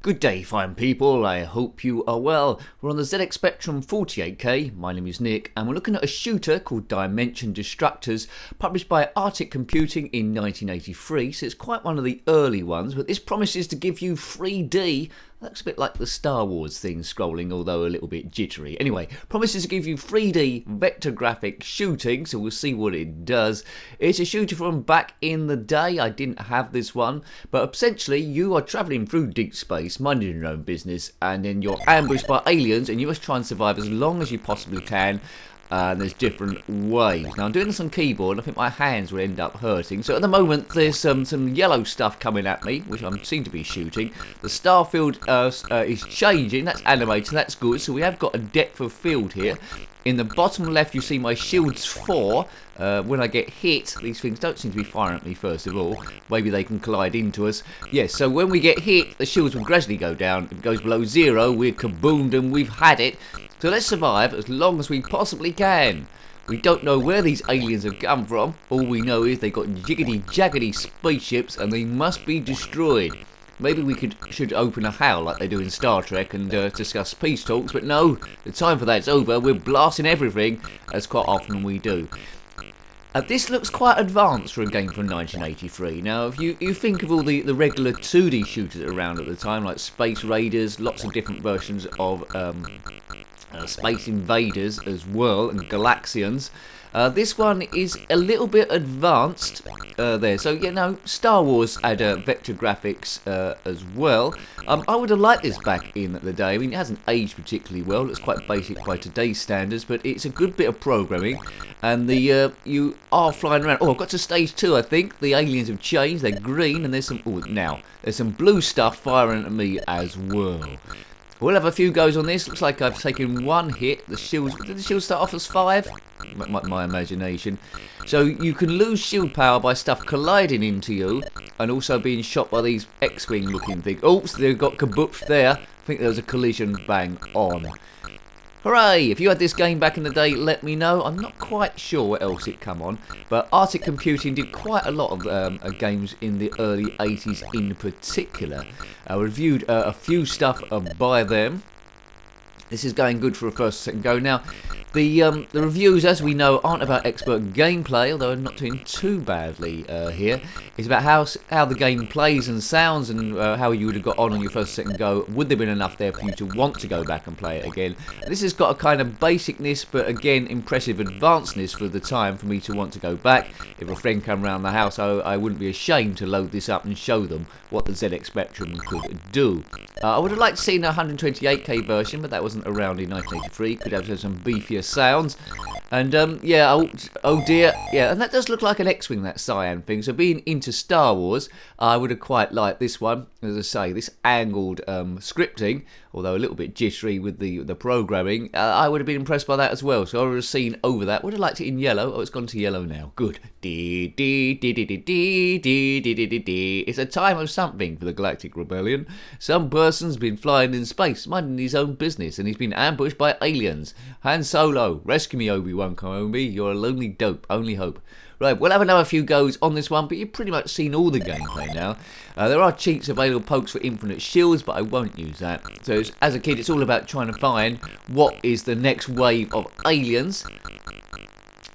Good day, fine people. I hope you are well. We're on the ZX Spectrum 48K. My name is Nick, and we're looking at a shooter called Dimension Destructors, published by Artic Computing in 1983. So it's quite one of the early ones, but this promises to give you 3D. Looks a bit like the Star Wars thing scrolling, although a little bit jittery. Anyway, promises to give you 3D vector graphic shooting, so we'll see what it does. It's a shooter from back in the day. I didn't have this one, but essentially you are travelling through deep space, minding your own business, and then you're ambushed by aliens, and you must try and survive as long as you possibly can. And there's different ways. Now I'm doing this on keyboard, and I think my hands will end up hurting. So at the moment there's some yellow stuff coming at me, which I seem to be shooting. The star field is changing, that's animated, that's good. So we have got a depth of field here. In the bottom left you see my shields 4. When I get hit, these things don't seem to be firing at me first of all. Maybe they can collide into us. Yes, so when we get hit, the shields will gradually go down. If it goes below 0, we're kaboomed and we've had it. So let's survive as long as we possibly can. We don't know where these aliens have come from. All we know is they've got jiggity-jaggedy spaceships and they must be destroyed. Maybe we should open a HAL like they do in Star Trek and discuss peace talks, but no, the time for that's over. We're blasting everything, as quite often we do. This looks quite advanced for a game from 1983. Now, if you think of all the regular 2D shooters around at the time, like Space Raiders, lots of different versions of Space Invaders as well, and Galaxians. This one is a little bit advanced there. So, you know, Star Wars had vector graphics as well. I would have liked this back in the day. I mean, it hasn't aged particularly well. It looks quite basic by today's standards, but it's a good bit of programming. And you are flying around. Oh, I've got to stage 2, I think. The aliens have changed. They're green, and there's some... Oh, now, there's some blue stuff firing at me as well. We'll have a few goes on this. Looks like I've taken one hit. The shields... Did the shield start off as 5? My imagination. So you can lose shield power by stuff colliding into you and also being shot by these X-Wing looking things. Oops, they've got kabooped there. I think there was a collision bang on. Hooray! If you had this game back in the day, let me know. I'm not quite sure what else it come on, but Artic Computing did quite a lot of games in the early 80s in particular. I reviewed a few stuff by them. This is going good for a first second go. Now, the reviews, as we know, aren't about expert gameplay, although I'm not doing too badly here. It's about how the game plays and sounds, and how you would have got on your first second go. Would there have been enough there for you to want to go back and play it again? This has got a kind of basicness, but again, impressive advancedness for the time for me to want to go back. If a friend came around the house, I wouldn't be ashamed to load this up and show them what the ZX Spectrum could do. I would have liked to see a 128K version, but that wasn't around in 1983. Could have some beefier sounds. And yeah, oh dear, yeah, and that does look like an X-Wing, that cyan thing. So being into Star Wars, I would have quite liked this one. As I say, this angled scripting, although a little bit jittery with the programming, I would have been impressed by that as well. So I would have seen over that. Would have liked it in yellow. Oh, it's gone to yellow now. Good. It's a time of something for the Galactic Rebellion. Some person's been flying in space, minding his own business, and he's been ambushed by aliens. Han Solo, rescue me, Obi-Wan Kenobi. You're a lonely dope. Only hope. Right, we'll have another few goes on this one, but you've pretty much seen all the gameplay now. There are cheats available, pokes for infinite shields, but I won't use that. So as a kid, it's all about trying to find what is the next wave of aliens.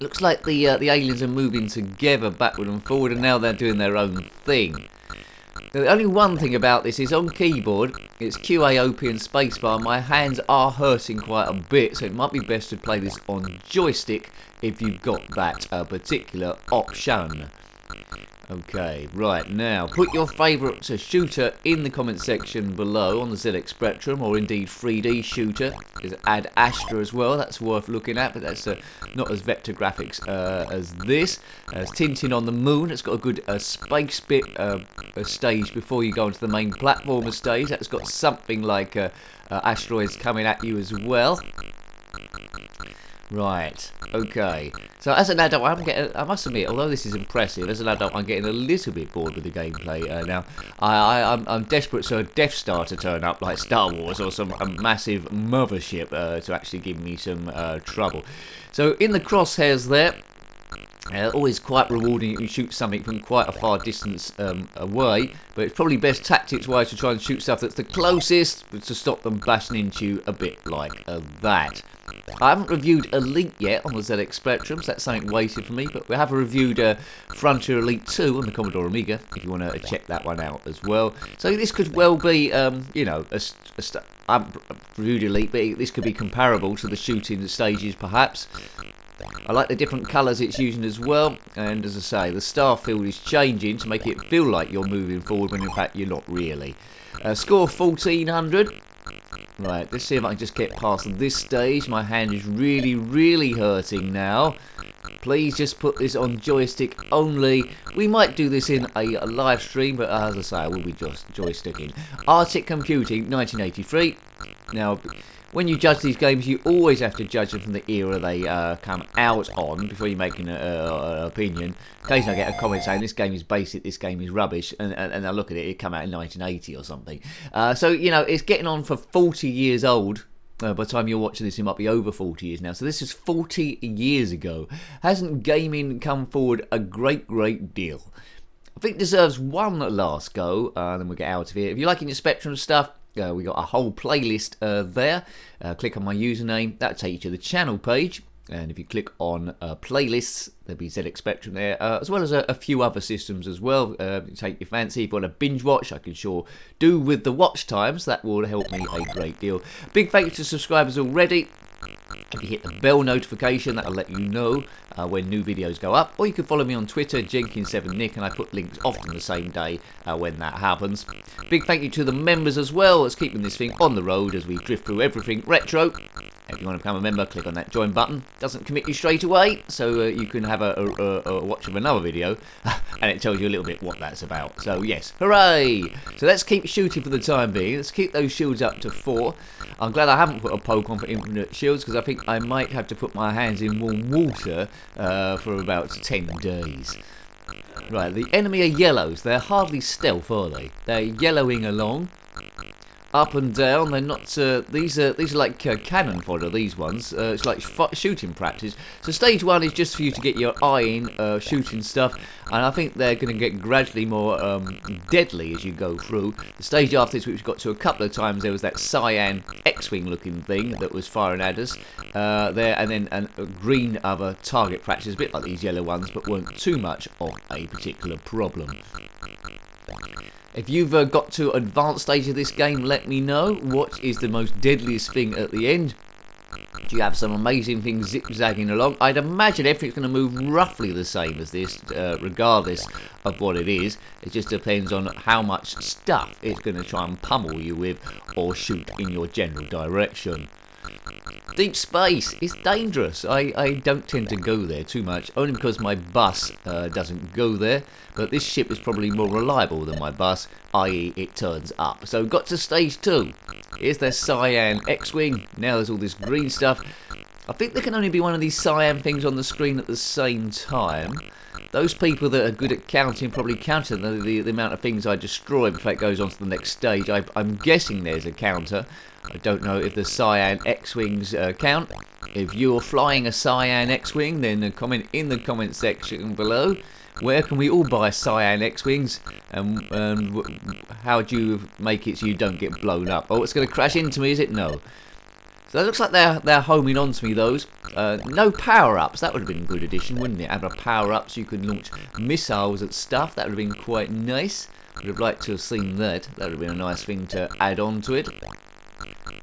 Looks like the aliens are moving together backward and forward, and now they're doing their own thing. The only one thing about this is on keyboard, it's QAOP and spacebar. My hands are hurting quite a bit, so it might be best to play this on joystick if you've got that particular option. Okay, right, now put your favourite shooter in the comment section below on the ZX Spectrum, or indeed 3D shooter. There's Ad Astra as well, that's worth looking at, but that's not as vector graphics as this. There's Tintin on the Moon, it's got a good space bit stage before you go onto the main platformer stage. That's got something like asteroids coming at you as well. Right, okay. So as an adult, I must admit, although this is impressive, as an adult I'm getting a little bit bored with the gameplay now. I'm desperate for a Death Star to turn up like Star Wars, or a massive mothership to actually give me some trouble. So in the crosshairs there, Always quite rewarding. You can shoot something from quite a far distance away, but it's probably best tactics-wise to try and shoot stuff that's the closest, to stop them bashing into you a bit like that. I haven't reviewed Elite yet on the ZX Spectrum, so that's something waiting for me, but we have reviewed Frontier Elite 2 on the Commodore Amiga, if you want to check that one out as well. So this could well be, you know, I've reviewed Elite, but this could be comparable to the shooting stages, perhaps. I like the different colours it's using as well, and as I say, the star field is changing to make it feel like you're moving forward when in fact you're not really. Score 1400. Right, let's see if I can just get past this stage. My hand is really hurting now. Please just put this on joystick only. We might do this in a live stream, but as I say, I will be just joysticking. Artic Computing, 1983. Now, when you judge these games, you always have to judge them from the era they come out on before you make an opinion. Occasionally I get a comment saying this game is basic, this game is rubbish, and I look at it, it came out in 1980 or something. So, you know, it's getting on for 40 years old. By the time you're watching this, it might be over 40 years now. So this is 40 years ago. Hasn't gaming come forward a great deal? I think it deserves one last go, then we'll get out of here. If you're liking your Spectrum stuff, we got a whole playlist there. Click on my username, that'll take you to the channel page. And if you click on playlists, there'll be ZX Spectrum there, as well as a few other systems as well. Take your fancy. If you want to binge watch, I can sure do with the watch times. That will help me a great deal. Big thank you to subscribers already. If you hit the bell notification, that'll let you know when new videos go up. Or you can follow me on Twitter, Jenkins7Nick, and I put links often the same day when that happens. Big thank you to the members as well, as keeping this thing on the road as we drift through everything retro. If you want to become a member, click on that join button. Doesn't commit you straight away, so you can have a watch of another video, and it tells you a little bit what that's about. So yes, hooray! So let's keep shooting for the time being. Let's keep those shields up to 4. I'm glad I haven't put a poke on for infinite shields, because I think I might have to put my hands in warm water for about 10 days. Right, the enemy are yellows. They're hardly stealth, are they? They're yellowing along. Up and down, they're not. These are like cannon fodder. These ones, it's like shooting practice. So stage 1 is just for you to get your eye in, shooting stuff, and I think they're going to get gradually more deadly as you go through. The stage after this, which we got to a couple of times, there was that cyan X-wing looking thing that was firing at us there, and then a green other target practice, a bit like these yellow ones, but weren't too much of a particular problem. If you've got to advanced stage of this game, let me know. What is the most deadliest thing at the end? Do you have some amazing things zigzagging along? I'd imagine everything's going to move roughly the same as this, regardless of what it is. It just depends on how much stuff it's going to try and pummel you with or shoot in your general direction. Deep space is dangerous. I don't tend to go there too much, only because my bus doesn't go there, but this ship is probably more reliable than my bus, i.e. it turns up. So got to stage 2. Here's their cyan X-wing. Now there's all this green stuff. I think there can only be one of these cyan things on the screen at the same time. Those people that are good at counting probably counted the amount of things I destroy before it goes on to the next stage. I'm guessing there's a counter. I don't know if the cyan X-wings count. If you're flying a cyan X-wing, then comment in the comment section below. Where can we all buy cyan X-wings, and how do you make it so you don't get blown up? Oh, it's going to crash into me, is it? No. So it looks like they're homing on to me, those. No power-ups. That would have been a good addition, wouldn't it? Have a power-up so you could launch missiles at stuff. That would have been quite nice. Would have liked to have seen that. That would have been a nice thing to add on to it.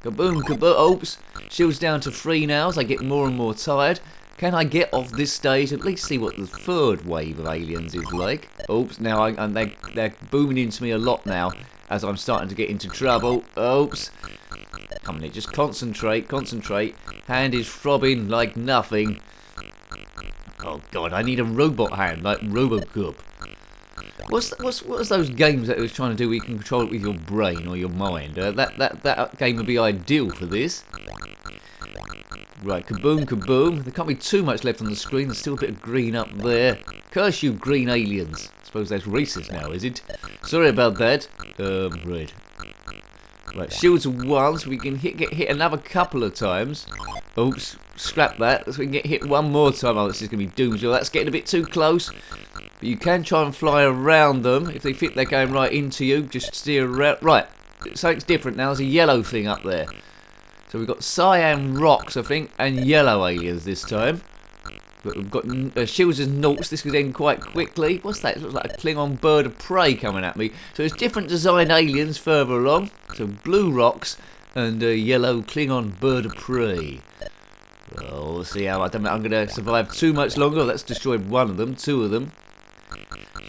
Kaboom, kaboom. Oops. Shields down to 3 now as I get more and more tired. Can I get off this stage, at least see what the third wave of aliens is like? Oops, now they're booming into me a lot now as I'm starting to get into trouble. Oops. Come on, just concentrate. Hand is throbbing like nothing. Oh god, I need a robot hand like Robocop. What's those games that it was trying to do where you can control it with your brain or your mind? That game would be ideal for this. Right, kaboom, kaboom. There can't be too much left on the screen. There's still a bit of green up there. Curse you, green aliens. I suppose that's racist now, is it? Sorry about that. Right. Right, shields of 1, so we can get hit another couple of times. Oops, scrap that. So we can get hit one more time. Oh, this is going to be doomsday. That's getting a bit too close. But you can try and fly around them. If they think they're going right into you, just steer around. Right, something's different now. There's a yellow thing up there. So we've got cyan rocks, I think, and yellow aliens this time. But we've got shields as noughts. This could end quite quickly. What's that? It looks like a Klingon bird of prey coming at me. So there's different design aliens further along. So blue rocks and yellow Klingon bird of prey. Well, we'll see how I'm going to survive too much longer. Let's destroy one of them, two of them.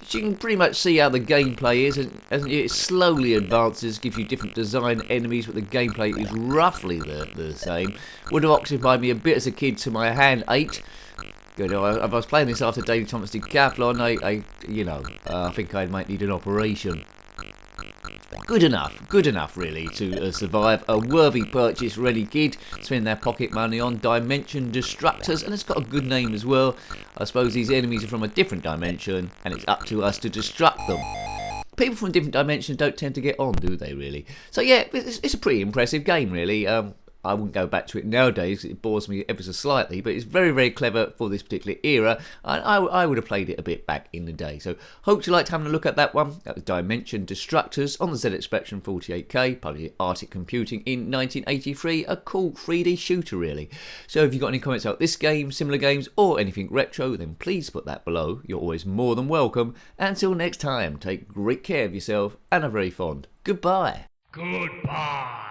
So you can pretty much see how the gameplay is, and as it slowly advances, gives you different design enemies, but the gameplay is roughly the same. Would have occupied me a bit as a kid, so my hand ached. You know, I was playing this after David Thomas Decathlon. I think I might need an operation. Good enough really to survive. A worthy purchase for any kid. Spend their pocket money on Dimension Destructors, and it's got a good name as well. I suppose these enemies are from a different dimension, and it's up to us to destruct them. People from different dimensions don't tend to get on, do they, really? So yeah, it's a pretty impressive game, really. I wouldn't go back to it nowadays, it bores me ever so slightly, but it's very, very clever for this particular era, and I would have played it a bit back in the day. So, hope you liked having a look at that one. That was Dimension Destructors on the zxspectrum 48K, published by Artic Computing in 1983, a cool 3D shooter, really. So, if you've got any comments about this game, similar games, or anything retro, then please put that below. You're always more than welcome. Until next time, take great care of yourself, and a very fond goodbye. Goodbye.